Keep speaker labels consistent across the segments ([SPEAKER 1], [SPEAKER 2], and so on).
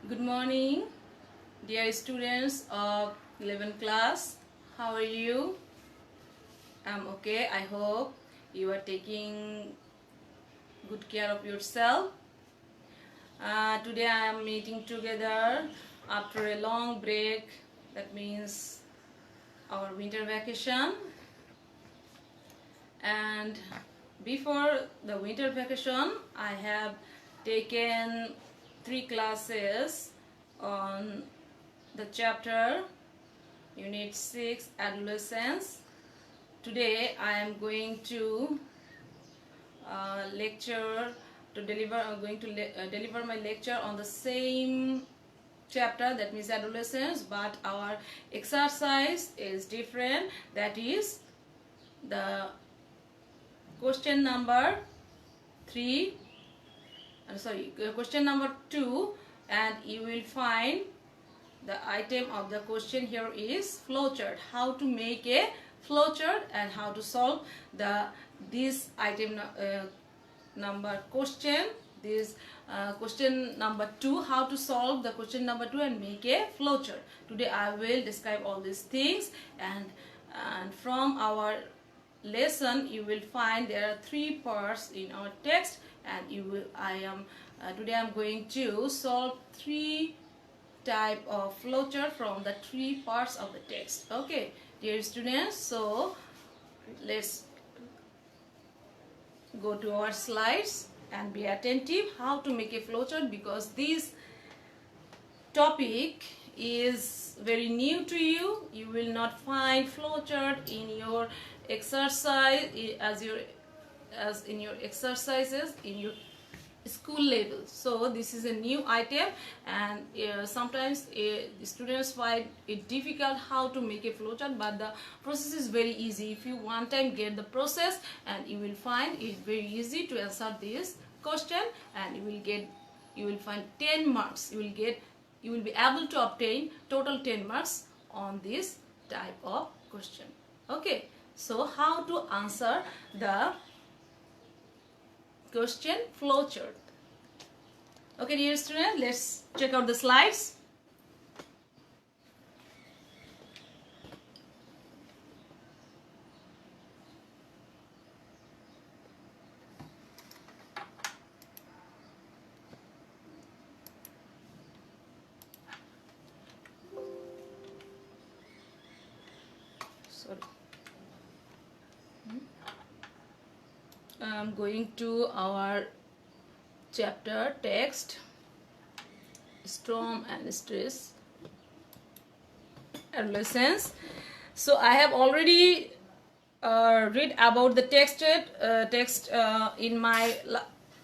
[SPEAKER 1] Good morning, dear students of 11th class. How are you? I'm okay. I hope you are taking good care of yourself. Today I am meeting together after a long break. That means our winter vacation. And before the winter vacation, I have taken 3 classes on the chapter Unit 6 Adolescence. Today I am going to deliver my lecture on the same chapter, that means adolescence, but our exercise is different. That is the question number 2, and you will find the item of the question here is flowchart. How to make a flowchart and how to solve this item number question. This question number 2, how to solve the question number 2 and make a flowchart. Today I will describe all these things, and from our lesson you will find there are 3 parts in our text, and today I am going to solve 3 type of flowchart from the 3 parts of the text. Okay, dear students, so let's go to our slides and be attentive how to make a flowchart, because this topic is very new to you. You will not find flowchart in your exercise as in your exercises in your school level. So this is a new item, and sometimes students find it difficult how to make a flowchart, but the process is very easy. If you one time get the process, and you will find it very easy to answer this question, and you will find 10 marks. You will be able to obtain total 10 marks on this type of question. Okay, so how to answer the question flowchart. Okay, dear students, let's check out the slides. Sorry. I'm going to our chapter text, storm and stress, adolescence. So I have already read about the text in my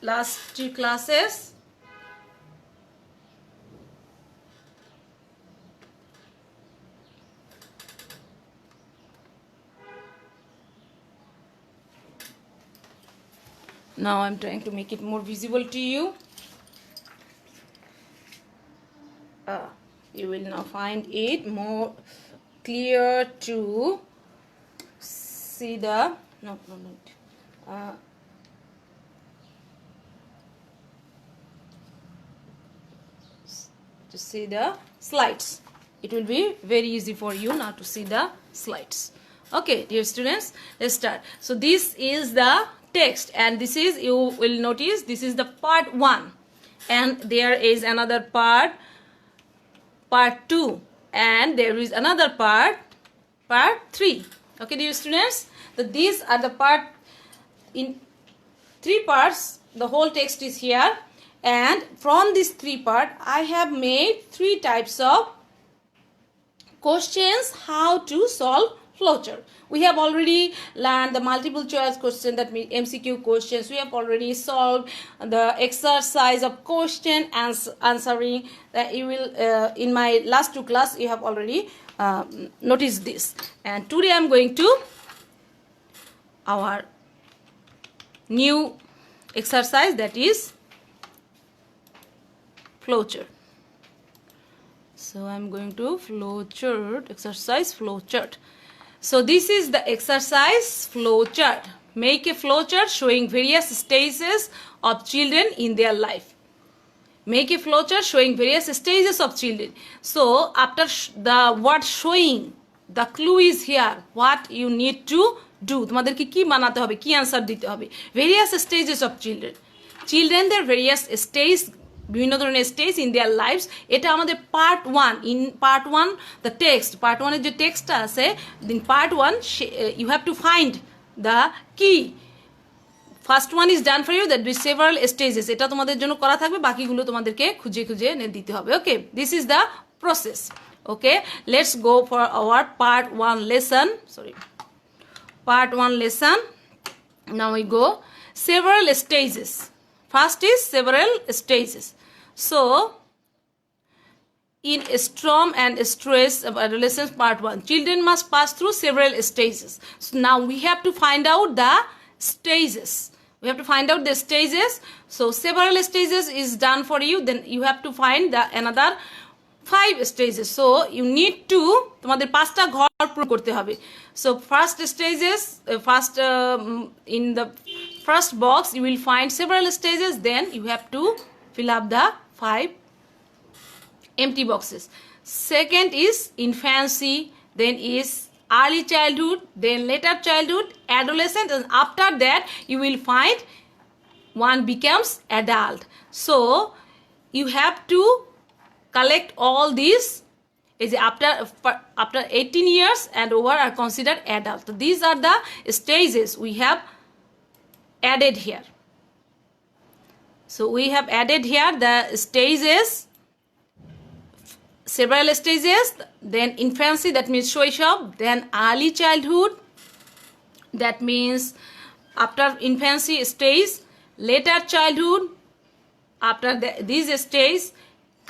[SPEAKER 1] last 2 classes. Now I'm trying to make it more visible to you. You will now find it more clear to see the to see the slides. It will be very easy for you now to see the slides. Okay, dear students, let's start. So this is the text, and this is, you will notice, this is the part 1, and there is another part 2, and there is another part 3. Okay, dear students, so these are the part in 3 parts. The whole text is here, and from these 3 parts I have made 3 types of questions how to solve flowchart. We have already learned the multiple choice question, that means MCQ questions. We have already solved the exercise of question answering. That you will in my last 2 class you have already noticed this. And today I am going to our new exercise, that is flowchart. So I am going to flowchart, exercise flowchart. So this is the exercise flowchart. Make a flowchart showing various stages of children in their life. Make a flowchart showing various stages of children. So after the word showing, the clue is here. What you need to do. তোমাদেরকে কি বানাতে হবে, কি answer দিতে হবে। Various stages of children. Children their various stage, বিভিন্ন ধরনের stage in their lives. এটা আমাদের part 1। In part 1 the text, part 1 এর যে টেক্সটটা আছে, in part 1 you have to find the key. First one is done for you, that is several stages. এটা তোমাদের জন্য করা থাকবে, বাকিগুলো তোমাদেরকে খুঁজে খুঁজে এনে দিতে হবে। Okay, this is the process. Okay, let's go for our part 1 lesson. Sorry, part 1 lesson. Now we go several stages. First is several stages. So in storm and stress of adolescence, part 1, children must pass through several stages. So now we have to find out the stages. We have to find out the stages. So several stages is done for you. Then you have to find the another 5 stages. So you need to তোমাদের 5টা ঘর পূরণ করতে হবে। So first stages, in the first box you will find several stages. Then you have to fill up the 5 empty boxes. Second is infancy, then is early childhood, then later childhood, adolescent, and after that you will find one becomes adult. So you have to collect all these. Is after 18 years and over are considered adult. So these are the stages we have added here. So we have added here the stages, several stages. Then infancy, that means showshab. Then early childhood, that means after infancy stage. Later childhood, after these stages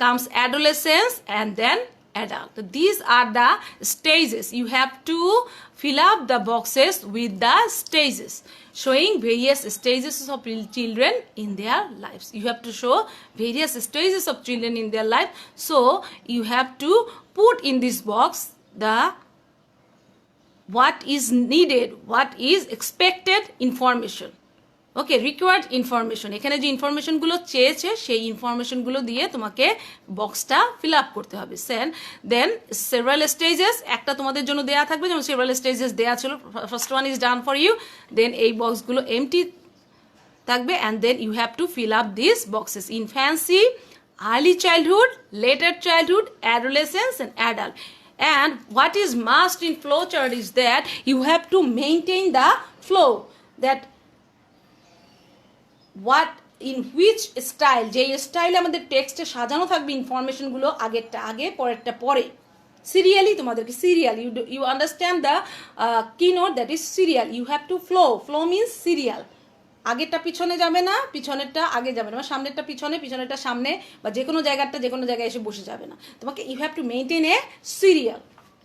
[SPEAKER 1] comes adolescence, and then adult. So these are the stages. You have to fill up the boxes with the stages, showing various stages of children in their lives. You have to show various stages of children in their life. So you have to put in this box the what is needed, what is expected information. Okay, required information. এখানে যে ইনফরমেশনগুলো চেয়েছে সেই ইনফরমেশনগুলো দিয়ে তোমাকে বক্সটা feel up করতে হবে। দেন সেভারাল স্টেজেস একটা তোমাদের জন্য দেওয়া থাকবে, যেমন সেভারাল স্টেজেস দেওয়া ছিল। First one is done for you. Then এই বক্সগুলো এমটি থাকবে, and then you have to fill up this boxes. Infancy, early childhood, later childhood, adolescence, and adult. And what is must in flowchart is that you have to maintain the flow, that what in which style, যে স্টাইলে আমাদের টেক্সটে সাজানো থাকবে ইনফরমেশনগুলো, আগেরটা আগে পরেরটা পরে, সিরিয়ালি তোমাদেরকে serial, you understand the keynote, that is serial. You have to flow means serial. আগেরটা পিছনে যাবে না, পিছনেরটা আগে যাবে না, সামনেরটা পিছনে, পিছনেরটা সামনে, বা যে কোনো জায়গায় এসে বসে যাবে না। তোমাকে you have to maintain a serial.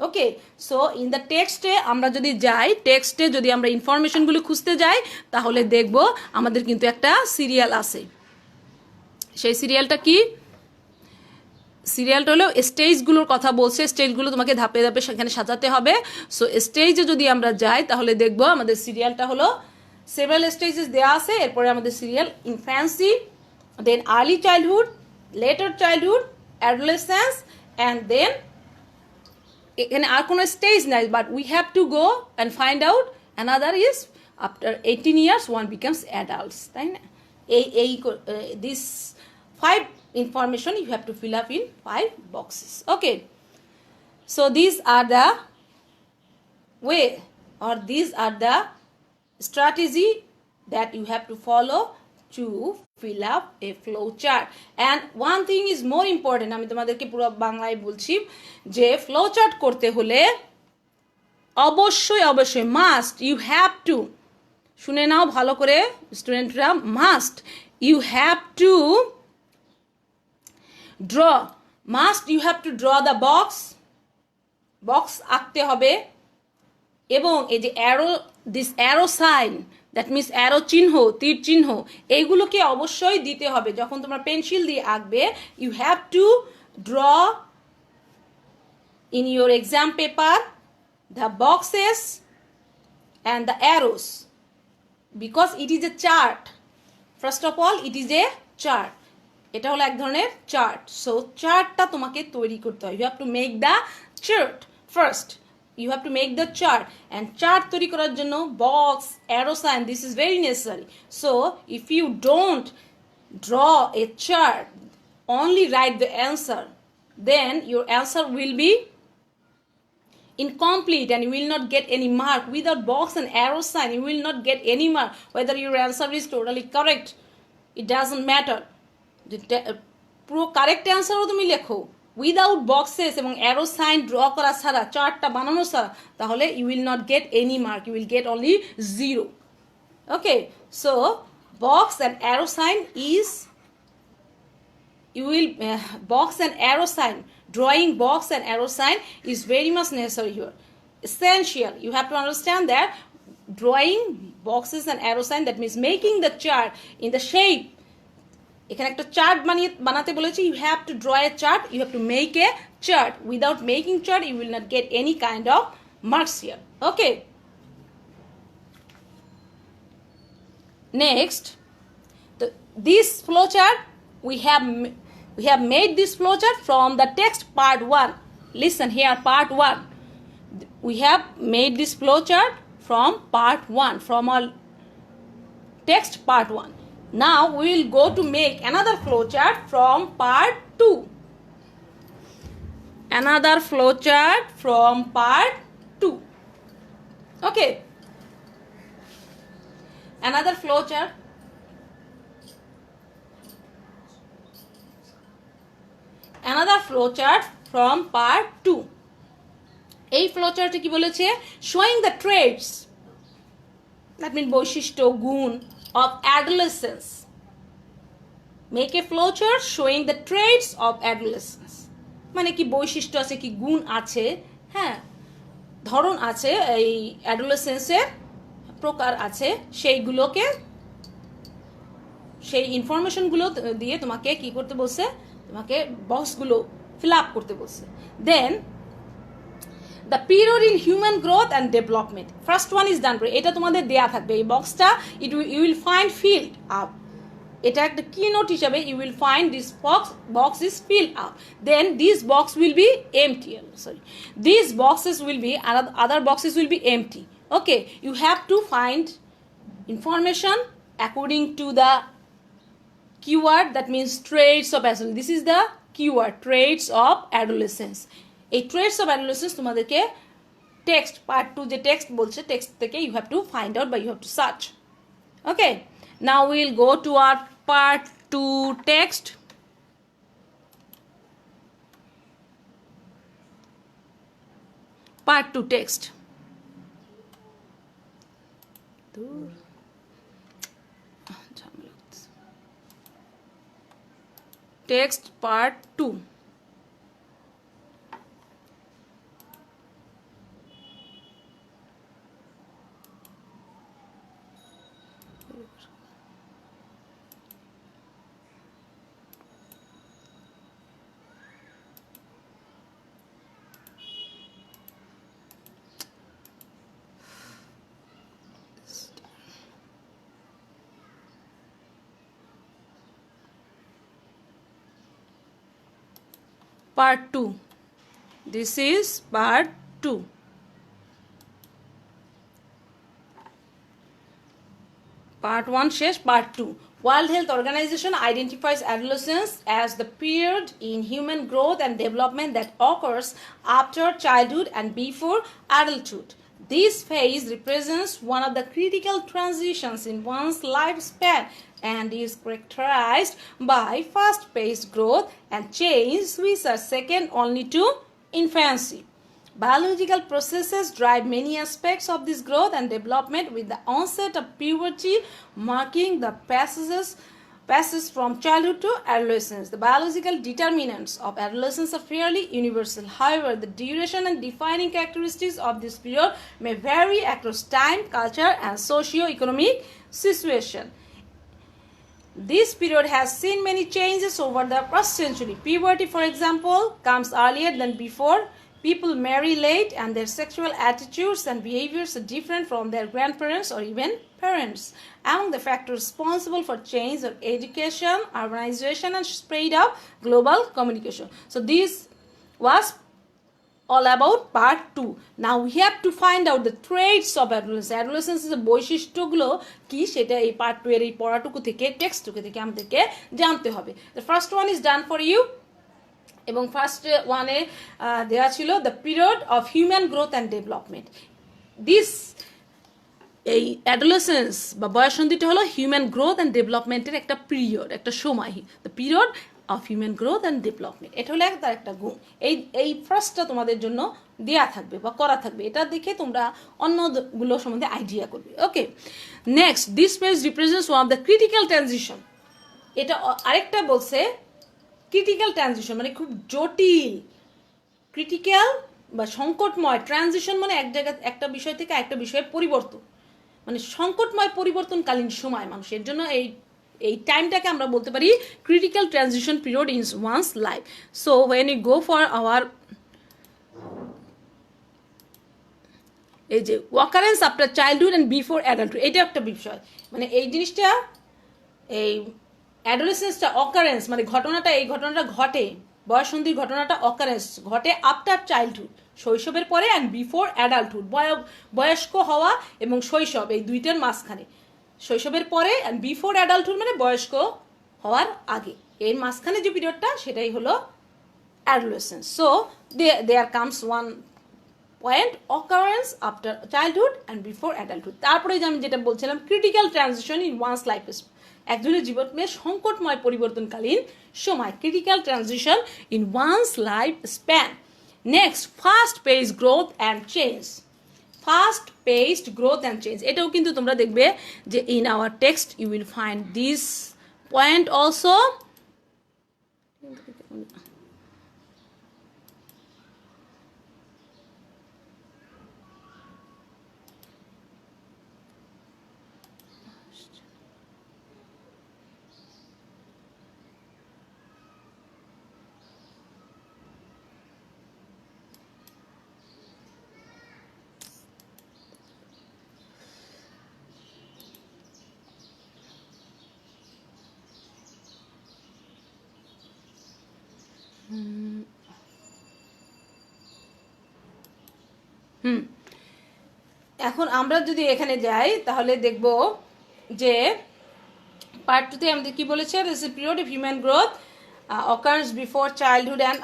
[SPEAKER 1] Okay, so in the টেক্সটে আমরা যদি যাই, টেক্সটে যদি আমরা ইনফরমেশনগুলো খুঁজতে যাই, তাহলে দেখব আমাদের কিন্তু একটা সিরিয়াল আছে। সেই সিরিয়ালটা কি? সিরিয়ালটা হলো স্টেজগুলোর কথা বলছে। স্টেজগুলো তোমাকে ধাপে ধাপে সেখানে সাজাতে হবে। সো স্টেজে যদি আমরা যাই তাহলে দেখব আমাদের সিরিয়ালটা হলো সেভারাল স্টেজেস দেওয়া আছে। এরপরে আমাদের serial infancy, then early childhood, later childhood, adolescence, and then এখানে আর কোনো স্টেজ নাই, but we have to go and find out another is after 18 years one becomes adults, তাই না? এই this 5 information you have to fill up in 5 boxes. Okay, so these are the way, or these are the strategy that you have to follow to fill up a flow chart. And one thing is more important, আমি তোমাদেরকে পুরো বাংলায় বলছি যে flow chart করতে হলে অবশ্যই must, you have two, শুনে নাও ভালো করে স্টুডেন্টরা, must, you have to you have to draw the box আঁকতে হবে, এবং এই যে this arrow sign, that means arrow চিহ্ন, তীর চিহ্ন, এইগুলোকে অবশ্যই দিতে হবে যখন তোমরা পেন্সিল দিয়ে আঁকবে। you have to draw in your exam paper the boxes and the arrows, because it is a chart. First of all, it is a chart. এটা হলো এক ধরনের চার্ট। সো চার্টটা তোমাকে তৈরি করতে হয়। You have to make the chart first. You have to make the chart, and chart তৈরি করার জন্য box, arrow sign, this is very necessary. So if you don't draw a chart, only write the answer, then your answer will be incomplete and you will not get any mark. Without box and arrow sign, you will not get any mark. Whether your answer is totally correct, it doesn't matter. পুরো correct অ্যান্সারও তুমি লেখো without boxes এবং arrow sign draw করা ছাড়া, চার্টটা বানানো ছাড়া, তাহলে you will not get any mark, you will get only 0. Okay, so box and arrow sign is, you will box and arrow sign, drawing box and arrow sign is very much necessary here, essential. You have to understand that drawing boxes and arrow sign, that means making the chart in the shape. এখানে একটা chart বানাতে বলেছি, you have to draw a chart, you have to make a chart. Without making chart, you will not get any kind of marks here. Okay, next, this flowchart, we have made this flowchart from the text part 1. Listen here, part 1. We have made this flowchart from part 1, from our text part 1. Now we will go to make another flowchart from part 2. Another flowchart from part 2. Okay. Another flowchart. Another flowchart from part 2. এই ফ্লোচার্টে কি বলেছে? showing the traits, that means বৈশিষ্ট্য, গুণ of adolescence. Make a flowchart showing the traits of adolescence. মানে কি বৈশিষ্ট্য আছে, কি গুণ আছে, হ্যাঁ, ধরন আছে, এই অ্যাডোলেসেন্সের প্রকার আছে, সেইগুলোকে, সেই ইনফরমেশনগুলো দিয়ে তোমাকে কি করতে বলছে, তোমাকে বক্সগুলো ফিল আপ করতে বলছে। Then the period in human growth and development, first one is done. এটা তোমাদের দেয়া থাকবে এই বক্সটা, you will find filled up, এটা একটা কি নোট হিসাবে, you will find this box is filled up, then this box will be empty, sorry, this boxes will be, other boxes will be empty. Okay, you have to find information according to the keyword, that means traits of adolescence. This is the keyword, traits of adolescence. এই traits of adolescence তোমাদেরকে text part 2 যে text বলছে, text থেকে you have to find out বা you have to search. Okay, now we will go to our part 2 text. Part 2 text. Text part 2. Part 2. This is part 2. Part 1 শেষ, part 2. World Health Organization identifies adolescence as the period in human growth and development that occurs after childhood and before adulthood. This phase represents one of the critical transitions in one's lifespan and is characterized by fast-paced growth and change which are second only to infancy. Biological processes drive many aspects of this growth and development, with the onset of puberty marking the passage from childhood to adolescence. The biological determinants of adolescence are fairly universal. However, the duration and defining characteristics of this period may vary across time, culture, and socio-economic situation. This period has seen many changes over the past century. Puberty, for example, comes earlier than before. People marry late and their sexual attitudes and behaviors are different from their grandparents or even parents. Among the factors responsible for change are education, urbanization, and spread of global communication. So this was all about part 2. Now we have to find out the traits of adolescence. Adolescence is বৈশিষ্ট্যগুলো কি সেটা এই part 2 এর এই পড়াটুকু থেকে টেক্সটটুকু থেকে আমাদেরকে জানতে হবে. The first one is done for you. এবং ফার্স্ট ওয়ানে দেওয়া ছিল the period of human growth and development. This এই অ্যাডোলেসেন্স বা বয়ঃসন্ধিটা হলো হিউম্যান গ্রোথ অ্যান্ড ডেভেলপমেন্টের একটা পিরিয়ড, একটা সময়. The period of human growth and development, এটা হলো তার একটা গুণ. এই ফার্স্টটা তোমাদের জন্য দেয়া থাকবে বা করা থাকবে. এটা দেখে তোমরা অন্যগুলো সম্বন্ধে আইডিয়া করবে. Okay, next, this page represents one of the critical transition. এটা আরেকটা বলছে ক্রিটিক্যাল ট্রানজিশন, মানে খুব জটিল, ক্রিটিক্যাল বা সংকটময় ট্রানজিশন, মানে এক জায়গা একটা বিষয় থেকে একটা বিষয়ে পরিবর্তন, মানে সংকটময় পরিবর্তনকালীন সময় মানুষের জন্য এই টাইমটাকে আমরা বলতে পারি critical transition period in one's life. So when you go for our এই যে occurrence after childhood and before adulthood, এটা একটা বিষয়. মানে এই জিনিসটা, এই অ্যাডোলেসেন্সটা অকারেন্স, মানে ঘটনাটা, এই ঘটনাটা ঘটে, বয়ঃসন্ধির ঘটনাটা অকারেন্স ঘটে আফটার চাইল্ডহুড, শৈশবের পরে, অ্যান্ড বিফোর অ্যাডাল্টহুড, বয়স্ক হওয়া এবং শৈশব, এই দুইটার মাঝখানে. শৈশবের পরে অ্যান্ড বিফোর অ্যাডাল্টহুড মানে বয়স্ক হওয়ার আগে, এর মাঝখানে যে পিরিয়ডটা সেটাই হলো adolescence. So there comes one point, occurrence after childhood and before adulthood. তারপরে যে আমি যেটা বলছিলাম critical transition in one's life, একজনের জীবনে সংকটময় পরিবর্তনকালীন সময়, critical transition in one's life span. Next, fast pace growth and change. Fast paced growth and change, এটাও কিন্তু তোমরা দেখবে যে in our text you will find this point also. এখন আমরা যদি এখানে যাই তাহলে দেখব যে পার্ট 2 তে আমাদের কি বলেছে, this is period of human growth occurs before childhood and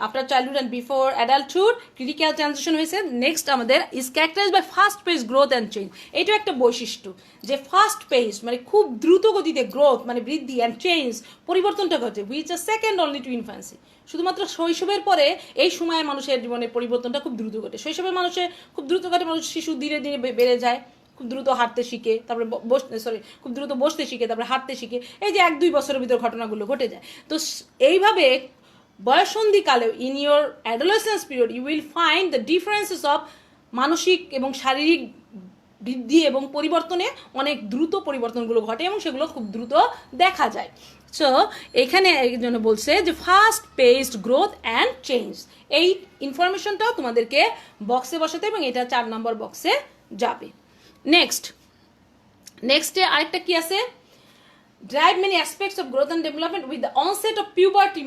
[SPEAKER 1] after childhood and before adulthood, critical transition হয়েছে. নেক্সট আমাদের is characterized by fast paced growth and change. এটা একটা বৈশিষ্ট্য যে ফাস্ট পেস মানে খুব দ্রুত গতিতে গ্রোথ মানে বৃদ্ধি অ্যান্ড চেঞ্জ পরিবর্তনটা ঘটে, which is second only to infancy. শুধুমাত্র শৈশবের পরে এই সময়ে মানুষের জীবনের পরিবর্তনটা খুব দ্রুত ঘটে. শৈশবের মানুষের খুব দ্রুত ঘটে, মানুষ শিশু ধীরে ধীরে বেড়ে যায়, খুব দ্রুত হাঁটতে শিখে, তারপরে খুব দ্রুত বসতে শিখে, তারপরে হাঁটতে শিখে, এই যে 1-2 বছরের ভিতর ঘটনাগুলো ঘটে যায়. তো এইভাবে বয়ঃসন্ধিকালেও in your adolescence period you will find the differences of মানসিক এবং শারীরিক বৃদ্ধি এবং পরিবর্তনে অনেক দ্রুত পরিবর্তনগুলো ঘটে এবং সেগুলো খুব দ্রুত দেখা যায়. সো এখানে এই জন্য বলছে যে fast paced growth and change, এই ইনফরমেশনটাও তোমাদেরকে বক্সে বসাতে এবং এটা 4 নম্বর বক্সে যাবে. নেক্সটে আরেকটা কি আছে, drive many aspects of growth and development with the onset of puberty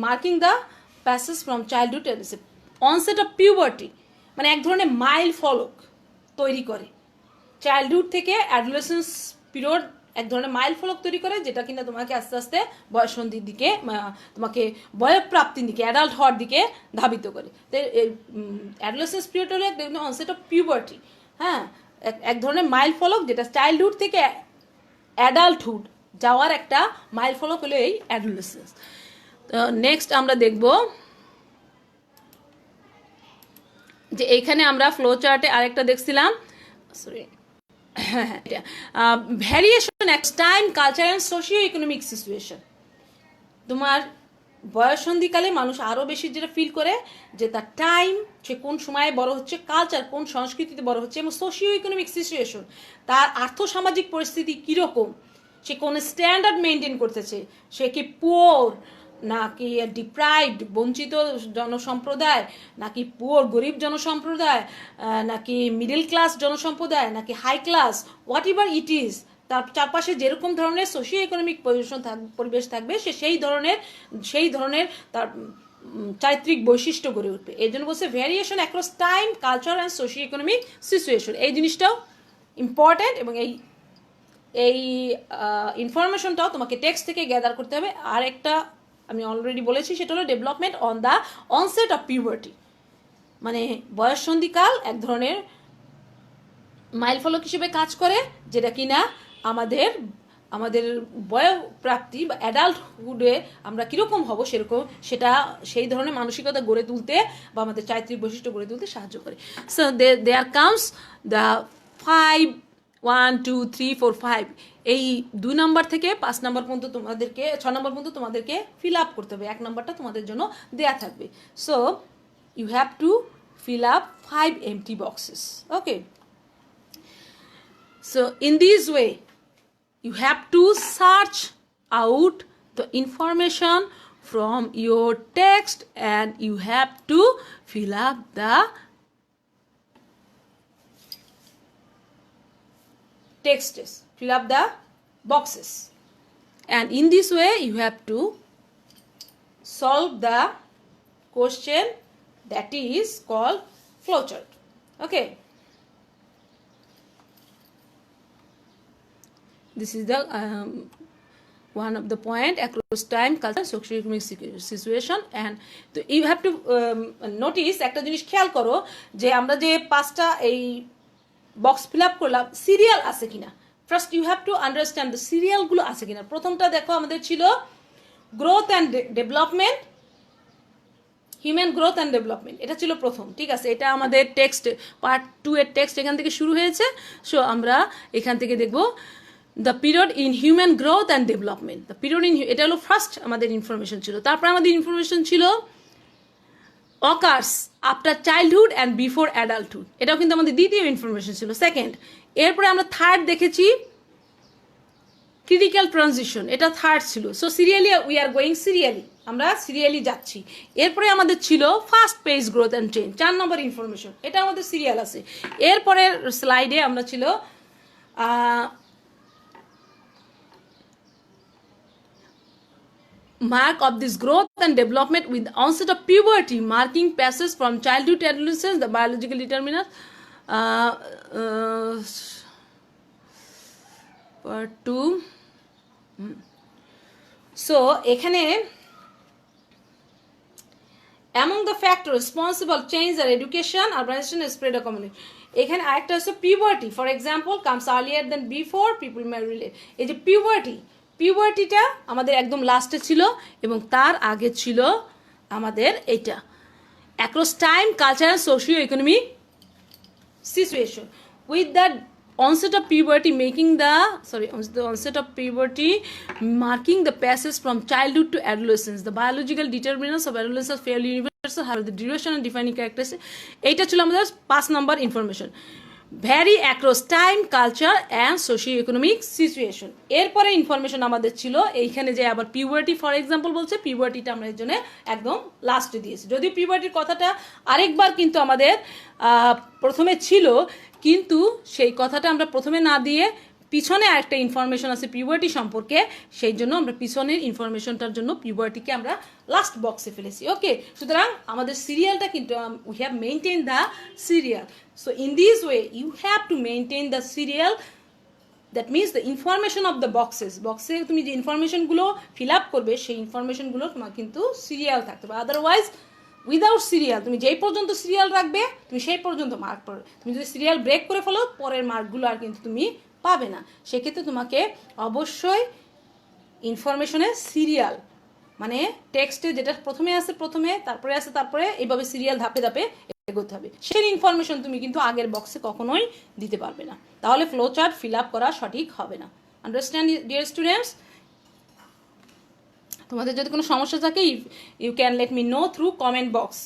[SPEAKER 1] marking the passage from childhood to adolescence. Onset of puberty মানে এক ধরনের মাইল ফলক তৈরি করে, চাইল্ডহুড থেকে অ্যাডোলেসেন্স পিরিয়ড এক ধরনের মাইল ফলক তৈরি করে, যেটা কিনা তোমাকে আস্তে আস্তে বয়ঃসন্ধির দিকে, তোমাকে বয়ঃপ্রাপ্তির দিকে, অ্যাডাল্ট হওয়ার দিকে ধাবিত করে. তো অ্যাডোলেসেন্স পিরিয়ড হলো অনসেট অফ পিউবার্টি, হ্যাঁ, এক ধরনের মাইল ফলক যেটা চাইল্ডহুড থেকে অ্যাডাল্টহুড যাওয়ার একটা মাইল ফলক হলো এই অ্যাডোলেসেন্স. তো নেক্সট আমরা দেখব যে এইখানে আমরা ফ্লো চার্টে আরেকটা দেখছিলাম, sorry, variation time, culture and socio economic situation. তোমার বয়ঃসন্ধিকালে মানুষ আরও বেশি যেটা ফিল করে যে তার টাইম, সে কোন সময়ে বড় হচ্ছে, কালচার কোন সংস্কৃতিতে বড় হচ্ছে, এবং সোশিও ইকোনমিক সিচুয়েশন তার আর্থসামাজিক পরিস্থিতি কীরকম, সে কোন স্ট্যান্ডার্ড মেনটেন করতেছে, সে কি পুয়ার নাকি ডিপ্রাইভড বঞ্চিত জনসম্প্রদায়, নাকি পুয়ার গরিব জনসম্প্রদায়, নাকি মিডল ক্লাস জনসম্প্রদায়, নাকি high class, whatever it is, তার চারপাশে যেরকম ধরনের সোশিও ইকোনমিক পরিবেশ থাকবে সে সেই ধরনের তার চারিত্রিক বৈশিষ্ট্য গড়ে উঠবে। এই জন্য বলছে variation across time, culture and socio economic situation. এই জিনিসটাও ইম্পর্ট্যান্ট এবং এই ইনফরমেশনটাও তোমাকে টেক্সট থেকে গ্যাদার করতে হবে। আর একটা আমি অলরেডি বলেছি, সেটা হলো development on the onset of puberty, মানে বয়ঃসন্ধিকাল এক ধরনের মাইলফলক হিসেবে কাজ করে, যেটা কিনা আমাদের বয়ঃপ্রাপ্তি বা অ্যাডাল্টহুডে আমরা কীরকম হব সেই ধরনের মানসিকতা গড়ে তুলতে বা আমাদের চারিত্রিক বৈশিষ্ট্য গড়ে তুলতে সাহায্য করে। সো দেয়ার কামস দ্য 5 1 2 3 4 5, এই 2 নম্বর থেকে 5 নম্বর পর্যন্ত তোমাদেরকে 6 নম্বর পর্যন্ত তোমাদেরকে ফিল আপ করতে হবে। 1 নম্বরটা তোমাদের জন্য দেয়া থাকবে। So you have to fill up 5 empty boxes. Okay, so in this way you have to search out the information from your text and you have to fill up the texts, fill up the boxes, and in this way you have to solve the question that is called flowchart. Okay, this is the one of the point across time, culture, socio-economic situation, and you have to notice একটা জিনিস খেয়াল করো যে আমরা যে 5টা এই box fill up করলাম সিরিয়াল আছে কিনা। First you have to understand the সিরিয়ালগুলো আছে কিনা। প্রথমটা দেখো আমাদের ছিল growth and development, human growth and development, এটা ছিল প্রথম। ঠিক আছে, এটা আমাদের টেক্সট পার্ট 2 এর টেক্সট এখান থেকে শুরু হয়েছে। সো আমরা এখান থেকে দেখব the period in human growth and development, the period in, এটা হলো ফার্স্ট আমাদের ইনফরমেশন ছিল। তারপরে আমাদের ইনফরমেশন ছিল occurs after childhood and before adulthood, এটাও কিন্তু আমাদের দ্বিতীয় ইনফরমেশন ছিল, সেকেন্ড। এরপরে আমরা থার্ড দেখেছি ক্রিটিক্যাল ট্রানজিশন, এটা থার্ড ছিল। So serially we are going serially, আমরা সিরিয়ালি যাচ্ছি। এরপরে আমাদের ছিল first page growth and change, 4 number information, এটা আমাদের সিরিয়াল আছে। এরপরের স্লাইডে আমরা ছিল mark of this growth and development with the onset of puberty, marking passage from childhood to adolescence, the biological determinants. Part 2. So এখানে among the factors responsible change are education, urbanization, and spread of community. এখানে আরেকটা হচ্ছে puberty, for example, comes earlier than before people may relate. এই যে পিউবার্টিটা আমাদের একদম লাস্টে ছিল এবং তার আগে ছিল আমাদের এইটা across time, culture and socio economic situation with the onset of puberty onset of puberty marking the passage from childhood to adolescence. The biological determinants of adolescence are fairly universal, have the duration and defining characteristics. এইটা ছিল আমাদের 5 number information. Vary across time, culture and socio economic situation. এরপরে information আমাদের ছিল এইখানে যে আবার puberty, for example বলছে পিউবার্টিটা আমরা এর জন্য একদম লাস্টে দিয়েছি। যদিও পিউবার্টির কথাটা আরেকবার কিন্তু আমাদের প্রথমে ছিল, কিন্তু সেই কথাটা আমরা প্রথমে না দিয়ে পিছনে আরেকটা ইনফরমেশন আছে পিউবার্টি সম্পর্কে, সেই জন্য আমরা পিছনের ইনফরমেশনটার জন্য পিউবার্টিকে আমরা লাস্ট বক্সে ফেলেছি। ওকে, সুতরাং আমাদের সিরিয়ালটা কিন্তু we have maintain the serial. So in this way you have to maintain the serial, that means the information of the বক্সে তুমি যে ইনফরমেশনগুলো ফিল আপ করবে সেই ইনফরমেশনগুলো তোমার কিন্তু সিরিয়াল থাকতে হবে। আদারওয়াইজ উইদাউট সিরিয়াল তুমি যেই পর্যন্ত সিরিয়াল রাখবে তুমি সেই পর্যন্ত মার্ক পাবে। তুমি যদি সিরিয়াল ব্রেক করে ফেলো পরের মার্কগুলো আর কিন্তু তুমি পাবে না। সেক্ষেত্রে তোমাকে অবশ্যই ইনফরমেশনের সিরিয়াল, মানে টেক্সটে যেটা প্রথমে আসে প্রথমে, তারপরে আসে তারপরে, এইভাবে সিরিয়াল ধাপে ধাপে এগোতে হবে। সেই ইনফরমেশন তুমি কিন্তু আগের বক্সে কখনোই দিতে পারবে না, তাহলে ফ্লো চার্ট ফিল আপ করা সঠিক হবে না। Understand dear students? তোমাদের যদি কোনো সমস্যা থাকে you can let me know through comment box.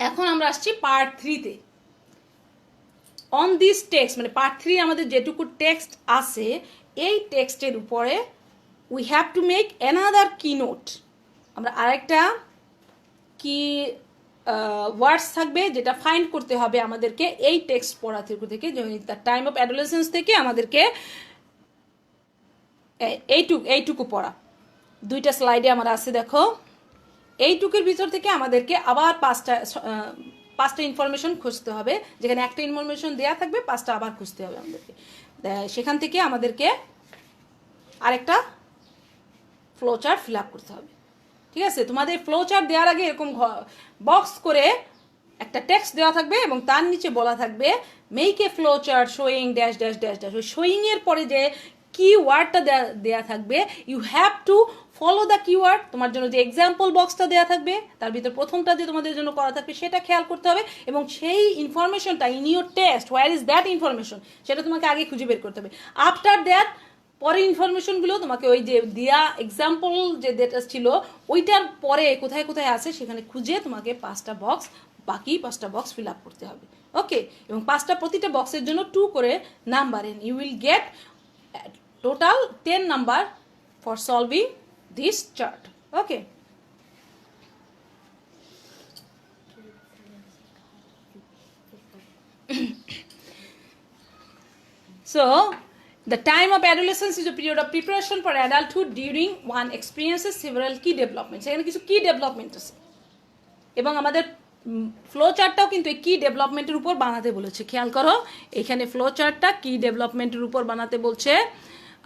[SPEAKER 1] এখন আমরা আসছি পার্ট 3-তে। অন দিস টেক্সট মানে পার্ট 3 আমাদের যেটুকু টেক্সট আছে এই টেক্সটের উপরে we have to make another keynote. আমরা আরেকটা কি ওয়ার্ডস থাকবে যেটা ফাইন্ড করতে হবে আমাদেরকে এই টেক্সট পড়া থেকে, দ্য টাইম অফ অ্যাডোলেসেন্স থেকে আমাদেরকে এইটুকু পড়া। 2টা স্লাইডে আমার আছে, দেখো এইটুকুর ভিতর থেকে আমাদেরকে আবার 5টা ইনফরমেশন খুঁজতে হবে, যেখানে একটা ইনফরমেশন দেওয়া থাকবে 5টা আবার খুঁজতে হবে আমাদেরকে। সেখান থেকে আমাদেরকে আরেকটা ফ্লো চার্ট ফিল আপ করতে হবে। ঠিক আছে, তোমাদের ফ্লো চার্ট দেওয়ার আগে এরকম বক্স করে একটা টেক্সট দেওয়া থাকবে এবং তার নিচে বলা থাকবে make a flow chart showing dash dash dash dash. ওই শোয়িংয়ের পরে যে কিওয়ার্ডটা দেওয়া থাকবে you have to follow the keyword. তোমার জন্য যে এক্সাম্পল বক্সটা দেওয়া থাকবে তার ভিতর প্রথমটা যে তোমাদের জন্য করা থাকবে সেটা খেয়াল করতে হবে, এবং সেই ইনফরমেশনটা in your text where is that information সেটা তোমাকে আগে খুঁজে বের করতে হবে। আফটার দ্যাট পরে ইনফরমেশনগুলো তোমাকে ওই যে দেয়া এক্সাম্পল যে ডেটা ছিল ওইটার পরে কোথায় কোথায় আছে সেখানে খুঁজে তোমাকে 5টা বক্স, বাকি 5টা বক্স ফিল আপ করতে হবে। ওকে, এবং প্রতিটা বক্সের জন্য 2 করে number, and you will get total 10 number for solving this chart. Okay, so the time of adolescence is a period of preparation for adulthood during one experiences several key developments. এখানে কিছু কি ডেভেলপমেন্ট আছে এবং আমাদের flow চার্টটাও কিন্তু এই কি ডেভেলপমেন্টের উপর বানাতে বলেছে। খেয়াল করো এখানে ফ্লো চার্টটা কি ডেভেলপমেন্টের উপর বানাতে বলছে।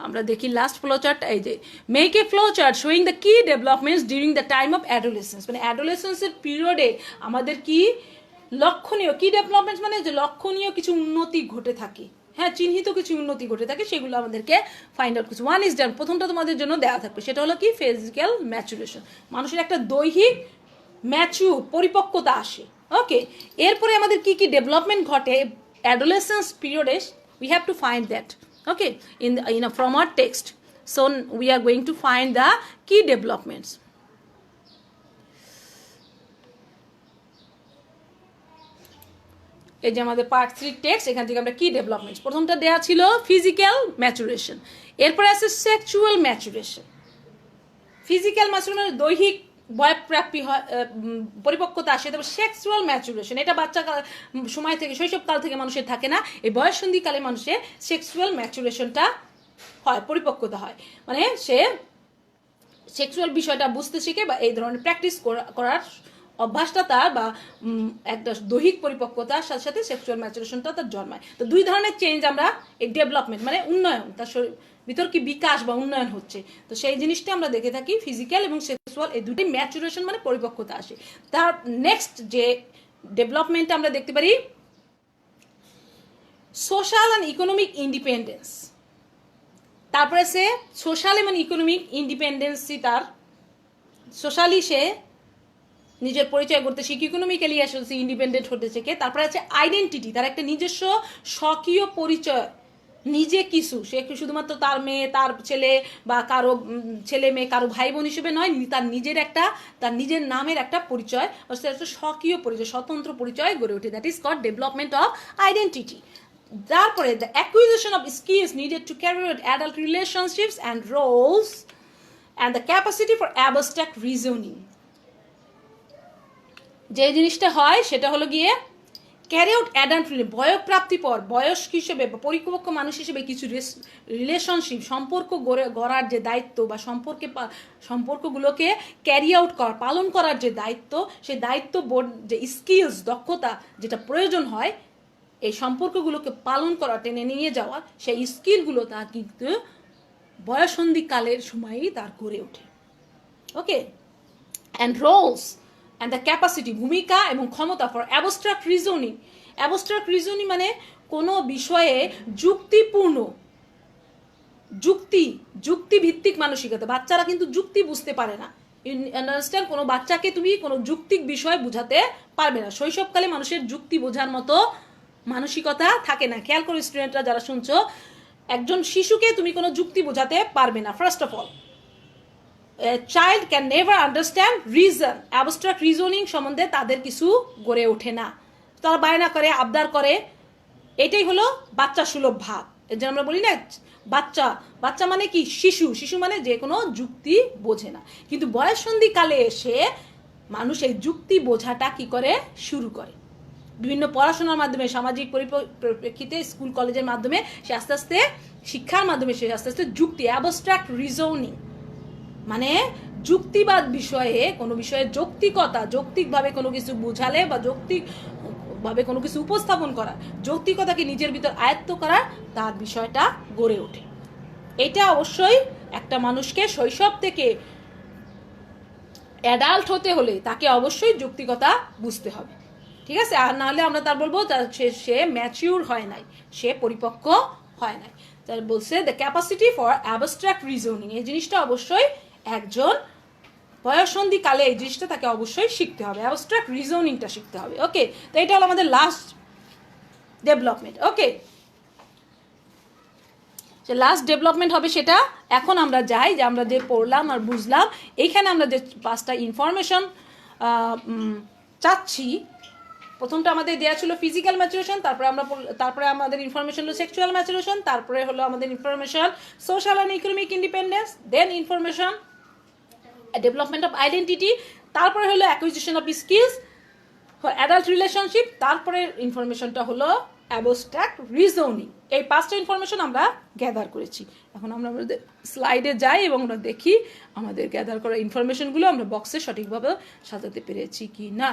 [SPEAKER 1] আমরা দেখি লাস্ট ফ্লো চার্ট, এই যে make a flow chart showing the key developments during the time of adolescence, মানে অ্যাডোলেসেন্সের পিরিয়ডে আমাদের কি লক্ষণীয়, কি ডেভেলপমেন্টস মানে যে লক্ষণীয় কিছু উন্নতি ঘটে থাকে, হ্যাঁ চিহ্নিত কিছু উন্নতি ঘটে থাকে, সেগুলো আমাদেরকে ফাইন্ড আউট করছে। ওয়ান ইজ ডান, প্রথমটা তোমাদের জন্য দেওয়া থাকবে, সেটা হলো কি ফিজিক্যাল ম্যাচুরেশন, মানুষের একটা দৈহিক পরিপক্কতা আসে। ওকে, এরপরে আমাদের কি কি ডেভেলপমেন্ট ঘটে অ্যাডোলেসেন্স পিরিয়ডে, we have to find that. Okay, from our text, so we are going to find the key developments. এই যে আমাদের পার্ট 3 টেক্সট, এখান থেকে আমরা কি ডেভেলপমেন্টস, প্রথমটা দেওয়া ছিল ফিজিক্যাল ম্যাচুরেশন, এরপরে আছে সেক্সুয়াল ম্যাচুরেশন। ফিজিক্যাল ম্যাচুরেশন দৈহিক বয়প্রাপ্তি হয়, পরিপক্কতা আসে। তারপর সেক্সুয়াল ম্যাচুরেশন, এটা বাচ্চা সময় থেকে শৈশবকাল থেকে মানুষের থাকে না, এই বয়ঃসন্ধিকালে মানুষের সেক্সুয়াল ম্যাচুরেশনটা হয়, পরিপক্কতা হয়, মানে সে সেক্সুয়াল বিষয়টা বুঝতে শিখে বা এই ধরনের প্র্যাকটিস করার অভ্যাসটা তার, বা একটা দৈহিক পরিপক্কতার সাথে সাথে সেক্সুয়াল ম্যাচুরেশনটা তার জন্মায়। তো 2 ধরনের চেঞ্জ আমরা এই ডেভেলপমেন্ট মানে উন্নয়ন, তার ভিতর কি বিকাশ বা উন্নয়ন হচ্ছে, তো সেই জিনিসটা আমরা দেখে থাকি ফিজিক্যাল এবং সেক্সুয়াল, এই দুটি ম্যাচুরেশন মানে পরিপক্কতা আসে। তার নেক্সট যে ডেভেলপমেন্ট আমরা দেখতে পারি সোশ্যাল অ্যান্ড ইকোনমিক ইন্ডিপেন্ডেন্স। তারপরে সে সোশ্যাল এবং ইকোনমিক ইন্ডিপেন্ডেন্সি, তার সোশ্যালি সে নিজের পরিচয় করতে শিখে, ইকোনমিক্যালি সে ইন্ডিপেন্ডেন্ট হতে শেখে। তারপরে আছে আইডেন্টিটি, তার একটা নিজস্ব স্বকীয় পরিচয়, নিজে কিছু, সে শুধুমাত্র তার মেয়ে, তার ছেলে বা কারো ছেলে মেয়ে, কারো ভাই বোন হিসেবে নয়, তার নিজের নামের একটা পরিচয়, একটা স্বকীয় পরিচয়, স্বতন্ত্র পরিচয় গড়ে ওঠে। That is called development of identity. তারপরে the acquisition of skills needed to carry out adult relationships and roles and the capacity for abstract reasoning. যে জিনিসটা হয় সেটা হলো গিয়ে ক্যারি আউট অ্যাডাল্ট বয়প্রাপ্তির পর বয়স্ক হিসেবে বা পরিপক্ক মানুষ হিসেবে কিছু রিলেশনশিপ সম্পর্ক গড়ার যে দায়িত্ব বা সম্পর্কগুলোকে ক্যারি আউট করার, পালন করার যে দায়িত্ব, সেই দায়িত্ব যে স্কিলস দক্ষতা যেটা প্রয়োজন হয় এই সম্পর্কগুলোকে পালন করা, টেনে নিয়ে যাওয়া, সেই স্কিলগুলো তার কিন্তু বয়সন্ধিকালের সময়ই তার গড়ে ওঠে। Okay, and roles and the capacity, ভূমিকা এবং ক্ষমতা for abstract reasoning. Abstract reasoning মানে কোনো বিষয়ে যুক্তিভিত্তিক মানসিকতা। বাচ্চারা কিন্তু যুক্তি বুঝতে পারে না, আন্ডারস্ট্যান্ড, কোনো বাচ্চাকে তুমি কোনো যৌক্তিক বিষয় বুঝাতে পারবে না। শৈশবকালে মানুষের যুক্তি বোঝার মতো মানসিকতা থাকে না। খেয়াল করো স্টুডেন্টরা যারা শুনছো, একজন শিশুকে তুমি কোনো যুক্তি বোঝাতে পারবে না। First of all, a child can never understand reason. Abstract reasoning সম্বন্ধে তাদের কিছু গড়ে ওঠে না। তারা বায়না করে, আবদার করে,
[SPEAKER 2] এটাই হলো বাচ্চা সুলভ ভাব। এর জন্য আমরা বলি না বাচ্চা, বাচ্চা মানে কি শিশু, শিশু মানে যে কোনো যুক্তি বোঝে না। কিন্তু বয়ঃসন্ধিকালে এসে মানুষ এই যুক্তি বোঝাটা কি করে শুরু করে, বিভিন্ন পড়াশোনার মাধ্যমে, সামাজিক পরিপ্রেক্ষিতে, স্কুল কলেজের মাধ্যমে সে আস্তে আস্তে, শিক্ষার মাধ্যমে সে আস্তে আস্তে যুক্তি, অ্যাবস্ট্রাক্ট রিজনিং মানে যুক্তিবাদ বিষয়ে, কোনো বিষয়ে যৌক্তিকতা, যৌক্তিকভাবে কোনো কিছু বোঝালে বা যৌক্তিকভাবে কোনো কিছু উপস্থাপন করা, যৌক্তিকতাকে নিজের ভিতর আয়ত্ত করার তার বিষয়টা গড়ে ওঠে। এটা অবশ্যই একটা মানুষকে শৈশব থেকে অ্যাডাল্ট হতে হলে তাকে অবশ্যই যৌক্তিকতা বুঝতে হবে, ঠিক আছে? আর নাহলে আমরা তার বলবো সে ম্যাচিউর হয় নাই, সে পরিপক্ক হয় নাই। তার বলছে the capacity for abstract reasoning, এই জিনিসটা অবশ্যই একজন বয়ঃসন্ধিকালে এই জিনিসটা তাকে অবশ্যই শিখতে হবে, অ্যাবস্ট্রাক্ট রিজনিংটা শিখতে হবে। ওকে, তো এটা হলো আমাদের লাস্ট ডেভেলপমেন্ট। ওকে, যে লাস্ট ডেভেলপমেন্ট হবে সেটা এখন আমরা যাই, যে আমরা যে পড়লাম আর বুঝলাম, এইখানে আমরা যে 5টা ইনফরমেশন চাচ্ছি। প্রথমটা আমাদের দেওয়া ছিল ফিজিক্যাল ম্যাচুরেশন, তারপরে আমাদের ইনফরমেশন হলো সেক্সুয়াল ম্যাচুরেশন, তারপরে হলো আমাদের information social and economic independence, then information development of identity, তারপরে হলো acquisition of skills for adult relationship, তারপরে ইনফরমেশনটা হলো অ্যাবস্ট্রাক্ট রিজনিং। এই 5টা ইনফরমেশন আমরা গ্যাদার করেছি। এখন আমরা আমাদের স্লাইডে যাই এবং আমরা দেখি আমাদের গ্যাদার করা ইনফরমেশনগুলো আমরা বক্সে সঠিকভাবে সাজাতে পেরেছি কি না।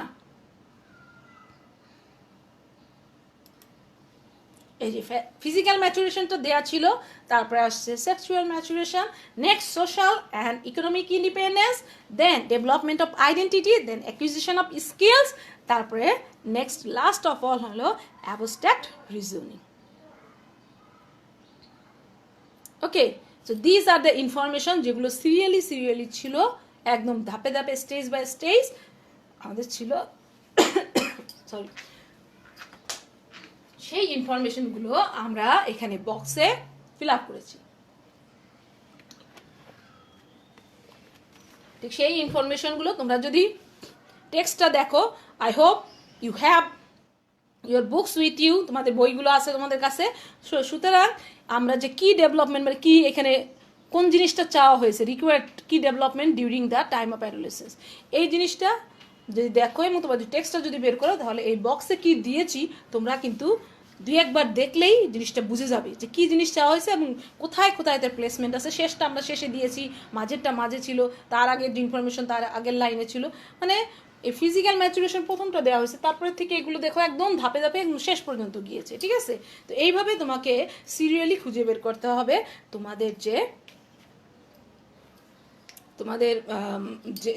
[SPEAKER 2] এই যে ফিজিক্যাল ম্যাচুরেশনটা দেওয়া ছিল, তারপরে আসছে sexual maturation, next social and economic independence, then development of identity, then acquisition of skills, তারপরে নেক্সট লাস্ট অফ অল হলো abstract reasoning. Okay, so this are the information যেগুলো সিরিয়ালি ছিল, একদম ধাপে ধাপে, স্টেজ বাই স্টেজ আমাদের ছিল। Sorry, সেই ইনফরমেশনগুলো আমরা এখানে বক্সে ফিল আপ করেছি। ঠিক সেই ইনফরমেশনগুলো তোমরা যদি টেক্সটটা দেখো, I hope you have your books with you, তোমাদের বইগুলো আছে তোমাদের কাছে। সুতরাং আমরা যে কি ডেভেলপমেন্ট, মানে কি এখানে কোন জিনিসটা চাওয়া হয়েছে, রিকোয়ার্ড কি development during the time of adolescence, এই জিনিসটা যদি দেখো এবং তোমার টেক্সটটা যদি বের করো, তাহলে এই বক্সে কি দিয়েছি তোমরা কিন্তু 2-1বার দেখলেই জিনিসটা বুঝে যাবে যে কি জিনিস চাওয়া হয়েছে এবং কোথায় কোথায় তার প্লেসমেন্ট আছে। শেষটা আমরা শেষে দিয়েছি, মাঝেরটা মাঝে ছিল, তার আগের যে ইনফরমেশন তার আগের লাইনে ছিল। মানে এই ফিজিক্যাল ম্যাচুরেশন প্রথমটা দেওয়া হয়েছে, তারপরে থেকে এগুলো দেখো একদম ধাপে ধাপে শেষ পর্যন্ত গিয়েছে, ঠিক আছে? তো এইভাবে তোমাকে সিরিয়ালি খুঁজে বের করতে হবে তোমাদের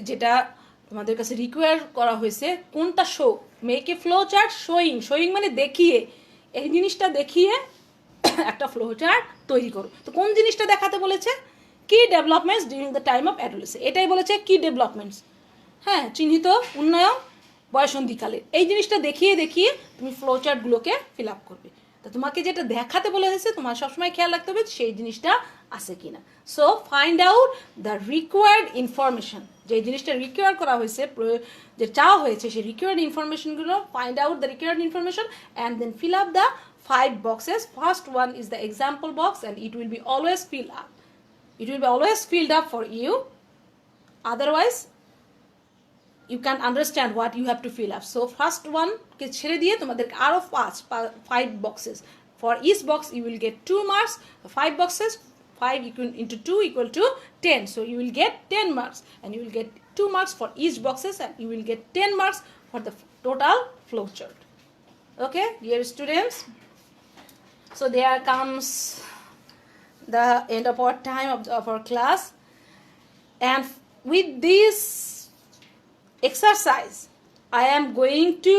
[SPEAKER 2] যেটা তোমাদের কাছে রিকোয়ার করা হয়েছে, কোনটা show, make a flow chart showing মানে দেখিয়ে, এই জিনিসটা দেখিয়ে একটা ফ্লো চার্ট তৈরি করো। তো কোন জিনিসটা দেখাতে বলেছে? কি developments during the time of adolescence, এটাই বলেছে কি ডেভেলপমেন্টস, হ্যাঁ, চিহ্নিত উন্নয়ন বয়ঃসন্ধিকালে। এই জিনিসটা দেখিয়ে তুমি ফ্লো চার্টগুলোকে ফিল আপ করবে। তা তোমাকে যেটা দেখাতে বলা হয়েছে তোমার সবসময় খেয়াল রাখতে হবে সেই জিনিসটা আছে কিনা। So find out the required information, যে জিনিসটা রিকোয়ার করা হয়েছে, যে চাওয়া হয়েছে, সেই রিকোয়ার্ড ইনফরমেশনগুলো find out the required information and then fill up the 5 boxes. First one is the example box and it will be always filled up. It will be always filled up for you. Otherwise, you can understand what you have to fill up. So first one ke chhere diye tomader aro 5 boxes. For each box you will get 2 marks. 5 boxes, 5 into 2 equal to 10. So you will get 10 marks and you will get 2 marks for each boxes and you will get 10 marks for the total flow chart. Okay, dear students. So there comes the end of our time of our class, and with this exercise I am going to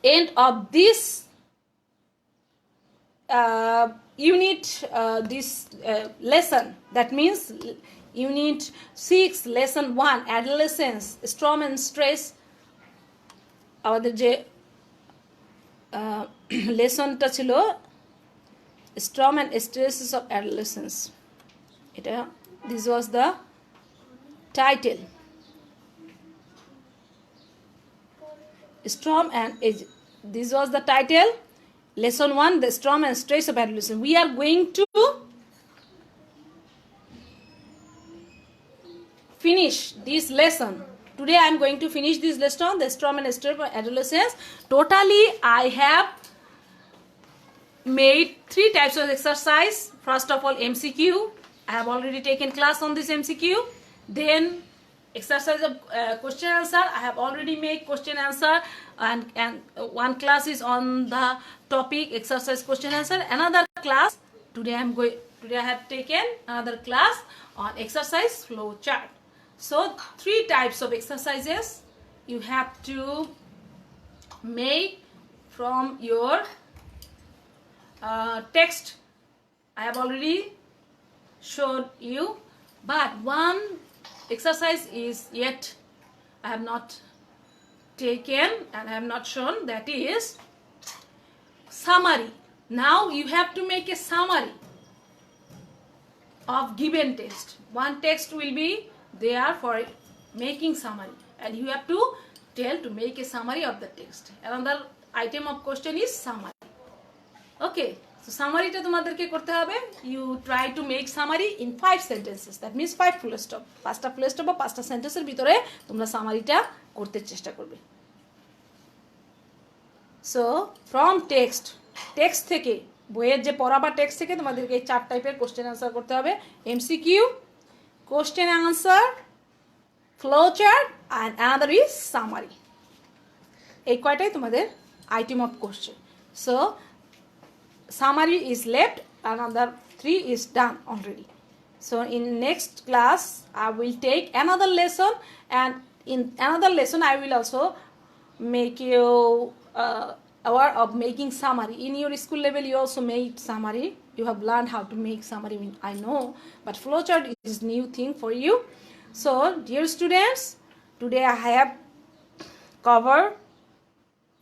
[SPEAKER 2] end of this unit, this lesson. That means unit 6 lesson 1 adolescence, storm and stress. আমাদের যে লেসনটা ছিল storm and stresses of adolescence, এটা this was the title, storm and this was the title lesson 1, the storm and stress of adolescence. We are going to finish this lesson. Today I am going to finish this lesson, the storm and stress of adolescence. Totally I have made 3 types of exercise. First of all, MCQ. I have already taken class on this MCQ. Then exercise of question answer. I have already made question answer, and one class is on the topic exercise question answer. Another class today I have taken another class on exercise flow chart. So 3 types of exercises you have to make from your text. I have already showed you, but one exercise is yet I have not taken and I have not shown, that is summary. Now you have to make a summary of given text. One text will be there for making summary, and you have to tell to make a summary of the text. Another item of question is summary. Okay, so summary ta tomaderke korte hobe. You try to make summary in 5 sentences. That means 5 full stop. 5টা full stop বা 5টা সেন্টেন্সের ভিতরে তোমরা সামারিটা করতে চেষ্টা করবে। So from text থেকে বইয়ের যে পড়া বা টেক্সট থেকে তোমাদেরকে এই 4 টাইপের কোশ্চেন আনসার করতে হবে। MCQ, question answer, flow chart, and another is summary. এই কয়টাই তোমাদের item of question. So summary is left, another 3 is done already. So in next class I will take another lesson, and in another lesson I will also make you aware of making summary. In your school level you also made summary, you have learned how to make summary, I know, but flowchart is new thing for you. So dear students, today I have covered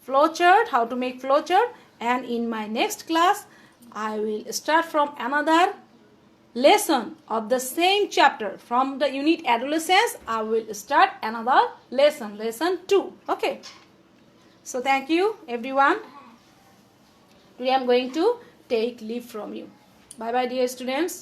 [SPEAKER 2] flowchart, how to make flowchart, and in my next class I will start from another lesson of the same chapter. From the unit adolescence I will start another lesson 2. Okay, so thank you everyone. Today I am going to take leave from you. Bye bye dear students.